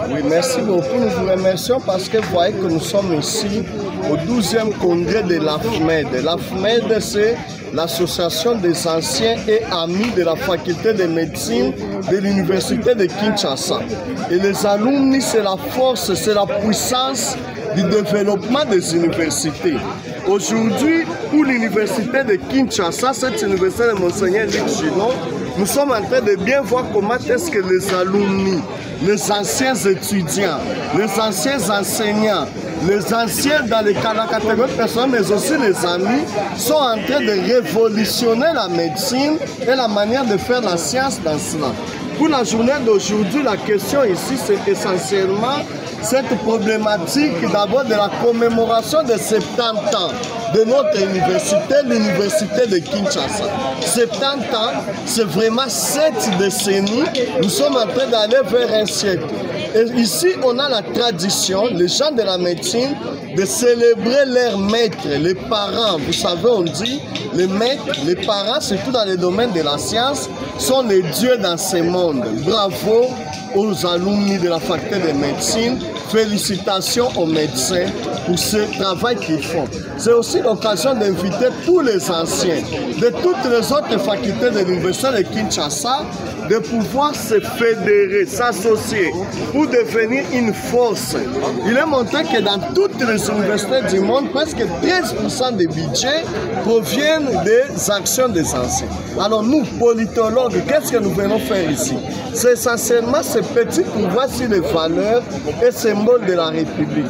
Oui, merci beaucoup. Nous vous remercions parce que vous voyez que nous sommes ici au 12e congrès de l'AFMED. L'AFMED, c'est l'association des anciens et amis de la faculté de médecine de l'université de Kinshasa. Et les alumni, c'est la force, c'est la puissance du développement des universités. Aujourd'hui, pour l'université de Kinshasa, cette université de Monseigneur Luc Gillon, nous sommes en train de bien voir comment est-ce que les alumni, les anciens étudiants, les anciens enseignants, les anciens dans la catégorie personnelle, mais aussi les amis, sont en train de révolutionner la médecine et la manière de faire la science dans cela. Pour la journée d'aujourd'hui, la question ici, c'est essentiellement cette problématique d'abord de la commémoration de 70 ans de notre université, l'université de Kinshasa. 70 ans, c'est vraiment 7 décennies. Nous sommes en train d'aller vers un siècle. Et ici, on a la tradition, les gens de la médecine, de célébrer leurs maîtres, les parents. Vous savez, on dit, les maîtres, les parents, surtout dans le domaine de la science, sont les dieux dans ce monde. Bravo aux alumni de la faculté de médecine. Félicitations aux médecins pour ce travail qu'ils font. C'est aussi l'occasion d'inviter tous les anciens de toutes les autres facultés de l'université de Kinshasa de pouvoir se fédérer, s'associer pour devenir une force. Il est montré que dans toutes les universités du monde, presque 13% des budgets proviennent des actions des anciens. Alors nous, politologues, qu'est-ce que nous venons faire ici? C'est essentiellement ce petit pouvoir sur les valeurs et symboles de la République.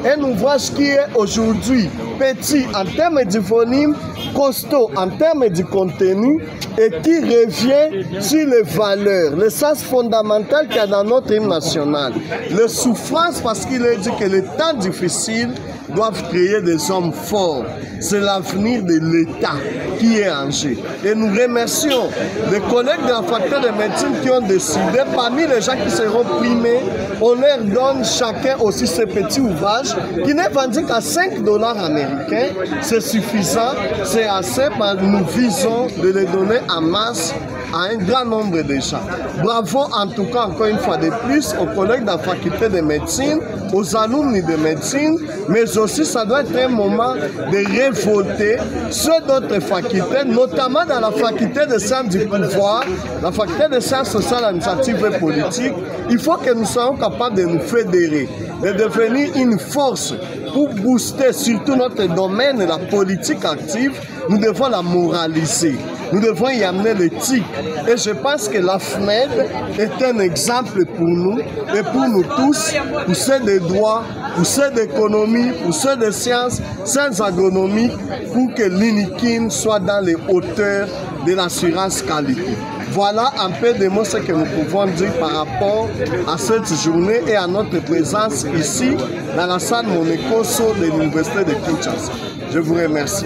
Et nous voyons ce qui est aujourd'hui petit en termes du volume, costaud en termes du contenu et qui revient sur les valeurs, l'essence fondamentale qu'il y a dans notre hymne national. Les souffrances, parce qu'il est dit que les temps difficiles doivent créer des hommes forts. C'est l'avenir de l'État qui est en jeu. Et nous remercions les collègues de la faculté de médecine qui ont décidé, parmi les gens qui seront primés, on leur donne chacun aussi ce petit ouvrage qui n'est vendu qu'à 5 $ américains. C'est suffisant, c'est assez, nous visons de les donner en masse à un grand nombre de gens. Bravo en tout cas encore une fois de plus aux collègues de la faculté de médecine, aux alumni de médecine, mais aussi ça doit être un moment de révolter ceux d'autres facultés, notamment dans la faculté de sciences du pouvoir, la faculté de sciences sociales, administratives et politiques. Il faut que nous soyons capables de nous fédérer, de devenir une force pour booster surtout notre domaine, la politique active. Nous devons la moraliser. Nous devons y amener l'éthique. Et je pense que l'AFMED est un exemple pour nous et pour nous tous, pour ceux des droits, pour ceux d'économie, pour ceux de sciences, sciences agronomiques, pour que l'INIKIN soit dans les hauteurs de l'assurance qualité. Voilà un peu de mots ce que nous pouvons dire par rapport à cette journée et à notre présence ici dans la salle Monekoso de l'Université de Kinshasa. Je vous remercie.